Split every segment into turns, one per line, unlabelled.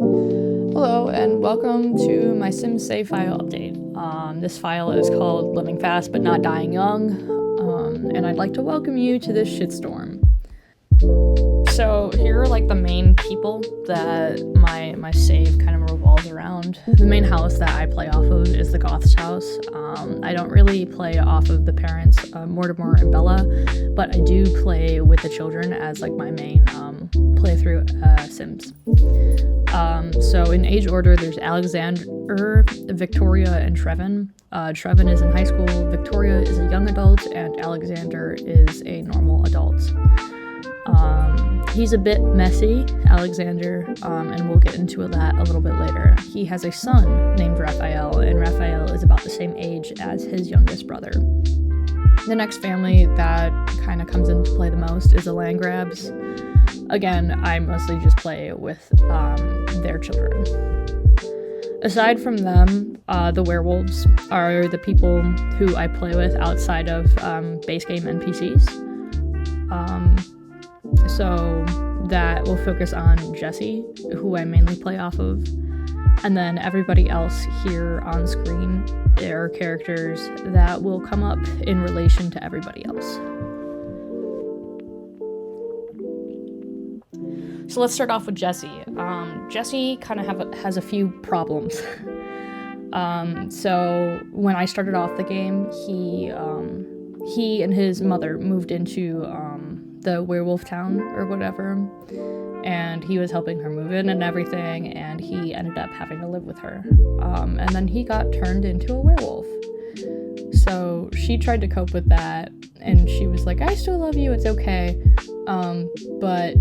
Hello and welcome to my Sims save file update. This file is called Living Fast But Not Dying Young, and I'd like to welcome you to this shitstorm. So here are like the main people that my save kind of revolves around. The main house that I play off of is the Goth's house. I don't really play off of the parents, Mortimer and Bella, but I do play with the children as like my main playthrough Sims. So in age order, there's Alexander, Victoria, and Trevin. Trevin is in high school, Victoria is a young adult, and Alexander is a normal adult. He's a bit messy, Alexander, and we'll get into that a little bit later. He has a son named Raphael, and Raphael is about the same age as his youngest brother. The next family that kind of comes into play the most is the Landgrabs. Again, I mostly just play with their children. Aside from them, the werewolves are the people who I play with outside of base game NPCs. So that will focus on Jesse, who I mainly play off of, and then everybody else here on screen, there are characters that will come up in relation to everybody else. So let's start off with Jesse. Jesse kind of has a few problems. So when I started off the game, he and his mother moved into the werewolf town or whatever, and he was helping her move in and everything, and he ended up having to live with her. And then he got turned into a werewolf. So she tried to cope with that, and she was like, I still love you, it's okay. But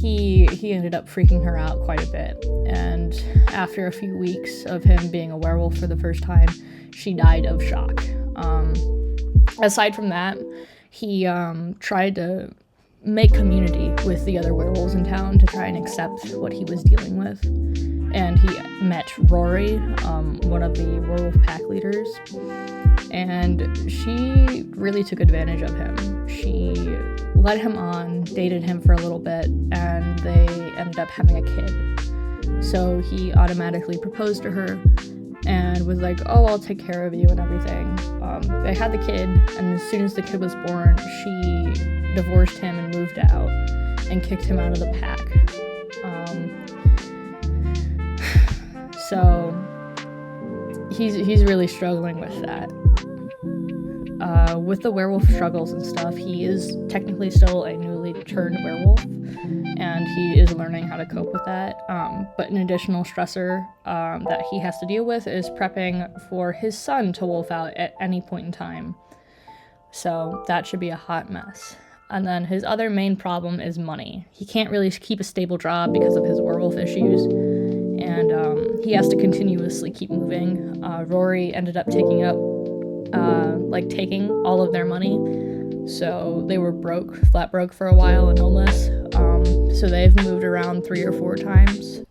he ended up freaking her out quite a bit, and after a few weeks of him being a werewolf for the first time, she died of shock. Aside from that, he tried to make community with the other werewolves in town to try and accept what he was dealing with. And he met Rory, one of the werewolf pack leaders, and she really took advantage of him. She led him on, dated him for a little bit, and they ended up having a kid. So he automatically proposed to her and was like, oh, I'll take care of you and everything. They had the kid, and as soon as the kid was born, she divorced him and moved out and kicked him out of the pack. So he's really struggling with that. With the werewolf struggles and stuff, he is technically still a newly turned werewolf, and he is learning how to cope with that. But an additional stressor that he has to deal with is prepping for his son to wolf out at any point in time. So that should be a hot mess. And then his other main problem is money. He can't really keep a stable job because of his werewolf issues, and he has to continuously keep moving. Rory ended up taking all of their money, so they were flat broke for a while and homeless. So they've moved around 3 or 4 times,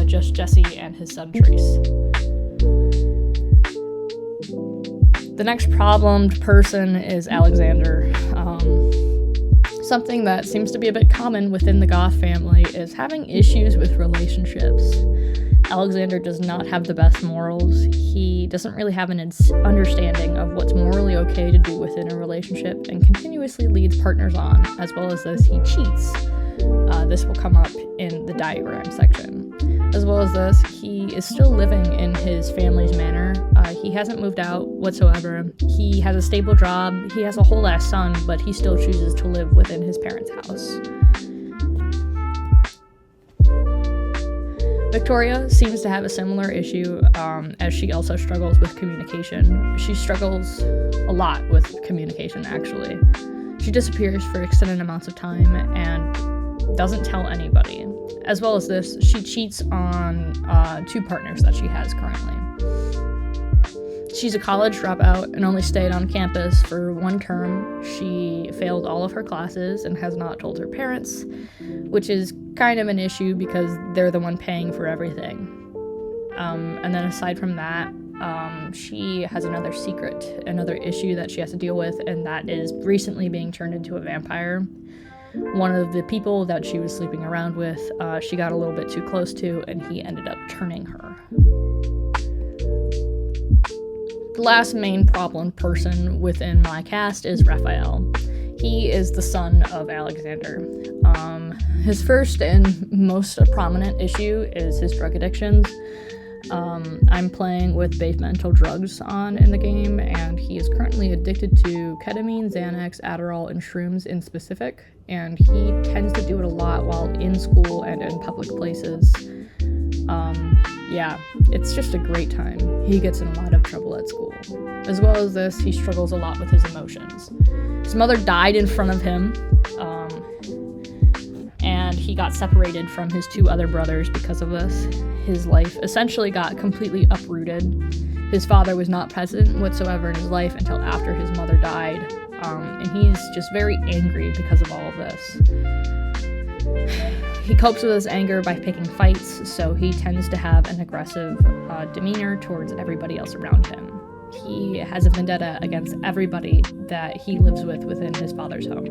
just Jesse and his son Trace. The next problemed person is Alexander. Something that seems to be a bit common within the Goth family is having issues with relationships. Alexander does not have the best morals. He doesn't really have an understanding of what's morally okay to do within a relationship, and continuously leads partners on. As well as this, he cheats. This will come up in the diagram section. As well as this, he is still living in his family's manor. He hasn't moved out whatsoever. He has a stable job. He has a whole ass son, but he still chooses to live within his parents' house. Victoria seems to have a similar issue, as she also struggles with communication. She struggles a lot with communication, actually. She disappears for extended amounts of time and doesn't tell anybody. As well as this, she cheats on 2 partners that she has currently. She's a college dropout and only stayed on campus for 1 term. She failed all of her classes and has not told her parents, which is kind of an issue because they're the one paying for everything. And then aside from that, she has another issue that she has to deal with, and that is recently being turned into a vampire. one of the people that she was sleeping around with, she got a little bit too close to, and he ended up turning her. The last main problem person within my cast is Raphael. He is the son of Alexander. His first and most prominent issue is his drug addictions. I'm playing with base mental drugs on in the game, and he is currently addicted to ketamine, Xanax, Adderall, and shrooms in specific, and he tends to do it a lot while in school and in public places. It's just a great time. He gets in a lot of trouble at school. As well as this, he struggles a lot with his emotions. His mother died in front of him, and he got separated from his 2 other brothers because of this. His life essentially got completely uprooted. His father was not present whatsoever in his life until after his mother died, and he's just very angry because of all of this. He copes with his anger by picking fights, so he tends to have an aggressive demeanor towards everybody else around him. He has a vendetta against everybody that he lives with within his father's home.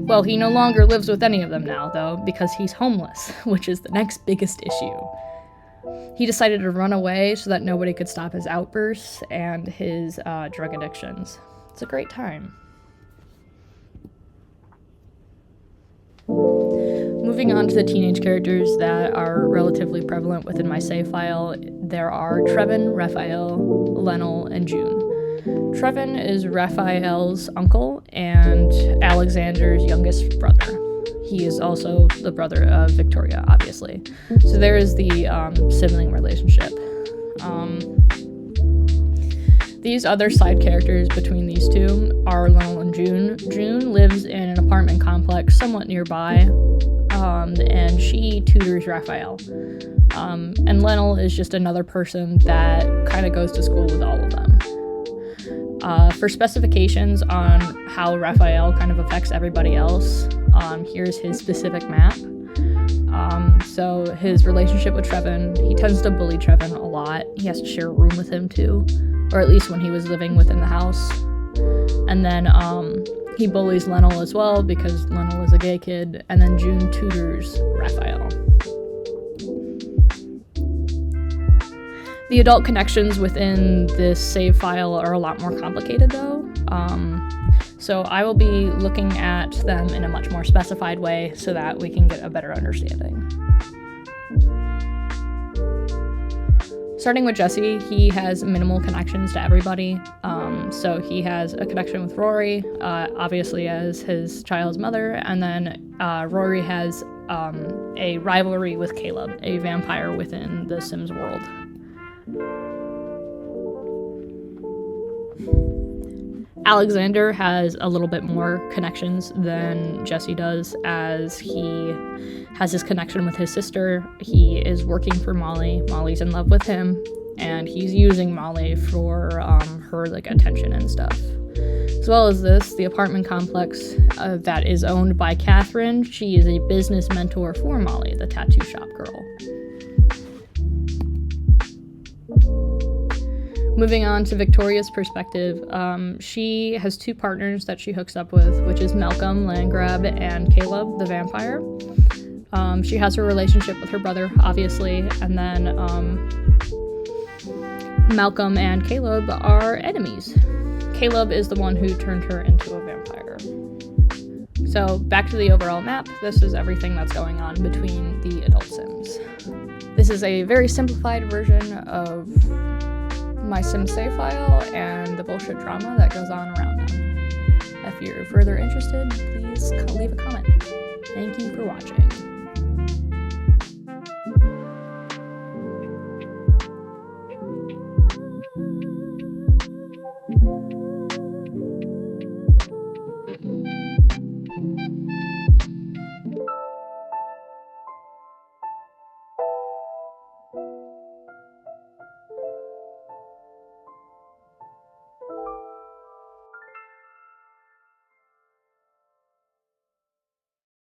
Well, he no longer lives with any of them now, though, because he's homeless, which is the next biggest issue. He decided to run away so that nobody could stop his outbursts and his drug addictions. It's a great time. Moving on to the teenage characters that are relatively prevalent within my save file, there are Trevin, Raphael, Lennel, and June. Trevin is Raphael's uncle and Alexander's youngest brother. He is also the brother of Victoria, obviously. So there is the sibling relationship. These other side characters between these two are Lennel and June. June lives in an apartment complex somewhat nearby, and she tutors Raphael. And Lennel is just another person that kind of goes to school with all of them. For specifications on how Raphael kind of affects everybody else, here's his specific map. So his relationship with Trevin, he tends to bully Trevin a lot. He has to share a room with him too, or at least when he was living within the house. And then he bullies Lennel as well because Lennel is a gay kid, and then June tutors Raphael. The adult connections within this save file are a lot more complicated though, so I will be looking at them in a much more specified way so that we can get a better understanding. Starting with Jesse, he has minimal connections to everybody. So he has a connection with Rory, obviously as his child's mother, and then Rory has a rivalry with Caleb, a vampire within the Sims world. Alexander has a little bit more connections than Jesse does, as he has his connection with his sister. He is working for Molly. Molly's in love with him, and he's using Molly for her attention and stuff. As well as this, the apartment complex that is owned by Catherine. She is a business mentor for Molly, the tattoo shop girl. Moving on to Victoria's perspective, she has 2 partners that she hooks up with, which is Malcolm, Landgrab, and Caleb, the vampire. She has her relationship with her brother, obviously, and then Malcolm and Caleb are enemies. Caleb is the one who turned her into a vampire. So back to the overall map, this is everything that's going on between the adult Sims. This is a very simplified version of my Sim save file and the bullshit drama that goes on around them. If you're further interested, please leave a comment. Thank you for watching.